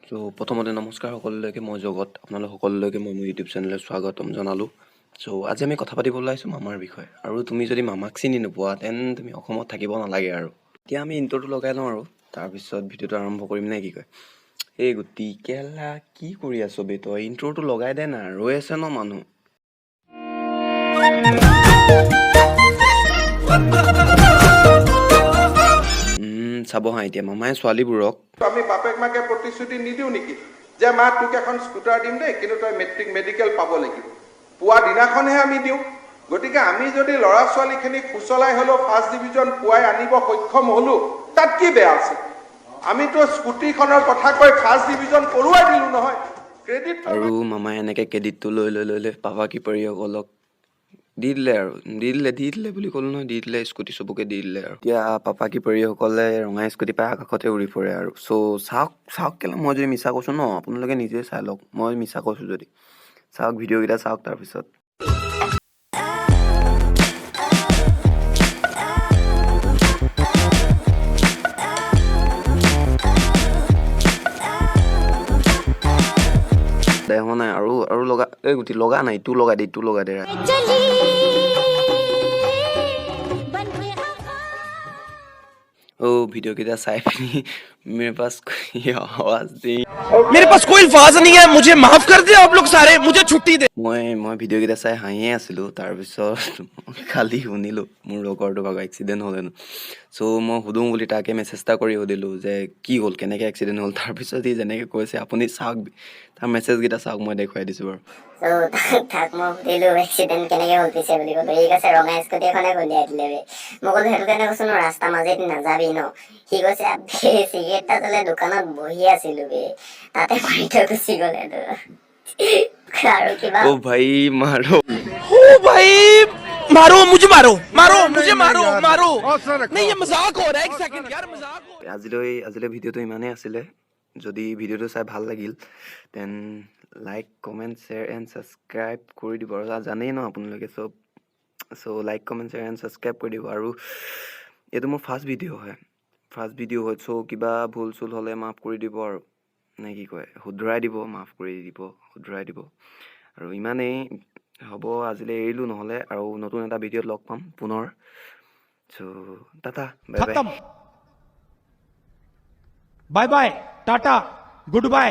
So, প্ৰথমতে নমস্কাৰ সকলোলৈকে মই জগত আপোনালোক সকলোলৈকে মই মোৰ ইউটিউব চেনেললৈ স্বাগতম জনালোঁ। চ' আজি আমি কথা পাতিবলৈ আহিছোঁ মামাৰ বিষয়ে। আৰু তুমি যদি মামাক চিনি নোপোৱা তেন তুমি অসমত থাকিব নালাগে আৰু। এতিয়া আমি ইণ্ট্ৰ'টো লগাই লওঁ আৰু তাৰপিছত ভিডিঅ'টো আৰম্ভ কৰিম নে কি কয়। এই গুটি কেলা কি কৰি আছ বে তই ইণ্ট্ৰ'টো লগাই দে না ৰৈ আছে ন মানুহ। চাব হা এতিয়া মামাই ছোৱালীবোৰক আমি বাপেক মাকে প্ৰতিশ্ৰুতি নিদিওঁ নেকি যে মা তোক এখন স্কুটাৰ দিম দেই কিন্তু তই মেট্ৰিক মেডিকেল পাব লাগিব পোৱা দিনাখনহে আমি দিওঁ গতিকে আমি যদি ল'ৰা ছোৱালীখিনিক কুচলাই হ'লেও ফাৰ্ষ্ট ডিভিজন পোৱাই আনিব সক্ষম হ'লো তাত কি বেয়া আছে আমিতো স্কুটিখনৰ কথা কৈ ফাৰ্ষ্ট ডিভিজন পৰুৱাই দিলো নহয় ক্ৰেডিট আৰু মামাই এনেকৈ ক্ৰেডিটটো লৈ পাপা কি পৰিসকলক দি দিলে বুলি ক'লো নহয় দি দিলে স্কুটি চবকে দি দিলে আৰু এতিয়া পাপা কি পৰিসকলে ৰঙা স্কুটি পাই আকাশতে উৰি ফুৰে আৰু চাওক কেলে মই যদি মিছা কৈছোঁ ন আপোনালোকে নিজে চাই লওক মই মিছা কৈছোঁ যদি চাওক ভিডিঅ'কেইটা চাওক তাৰপিছত দেখা নাই আৰু লগা এই গুটি লগা নাই ইটো লগা দে वीडियो की साइड मेरे पास कोई आवाज नहीं मेरे पास कोई अल्फाज नहीं है मुझे माफ कर दे आप लोग सारे मुझे छुट्टी दे মই ভিডিঅ' কেইটা চাই হাঁহিয়ে আছিলোঁ তাৰপিছত কালি শুনিলোঁ মোৰ লগৰটো ভাগৰ এক্সিডেণ্ট হ'ল হেনো চ' মই সুধোঁ বুলি তাকে মেছেজ এটা কৰি সুধিলোঁ যে কি হ'ল কেনেকৈ এক্সিডেণ্ট হ'ল তাৰপিছত সি যেনেকৈ কৈছে আপুনি চাওক তাৰ মেছেজকেইটা চাওক মই দেখুৱাই দিছোঁ বাৰু তাক মই সুধিলোঁ এক্সিডেণ্ট কেনেকৈ হ'ল পিছে বুলি ক'লোঁ ঠিক আছে ৰঙা স্কুটি এখনে খুন্দিয়াই দিলে বে মই ক'লোঁ সেইটো কাৰণে কৈছোঁ ন ৰাস্তা মাজেদি নাযাবি ন সি কৈছে চিগাৰেট এটা জ্বলাই দোকানত বহি আছিলোঁ বে তাতে মাৰি থৈ গুচি গ'লে আৰু কিবা ओ भाई मारो ओ भाई मारो मुझे मारो नहीं ये मजाक हो रहा है एक सेकंड यार मजाक हो আজিলৈ ভিডিঅ'টো ইমানেই আছিলে যদি ভিডিঅ'টো চাই ভাল লাগিল then like comment share and subscribe কৰি দিব আৰু জানেই ন আপোনালোকে so' like comment share and subscribe কৰি দিব আৰু এইটো মোৰ ফাৰ্ষ্ট ভিডিঅ' হয় চ' কিবা ভুল চুল হ'লে মাফ কৰি দিব আৰু নে কি কয় শুধৰাই দিব মাফ কৰি দিব শুধৰাই দিব আৰু ইমানেই হ'ব আজিলৈ এৰিলোঁ নহ'লে আৰু নতুন এটা ভিডিঅ'ত লগ পাম পুনৰ চ' টাটা বাই বাই खत्म bye bye tata good bye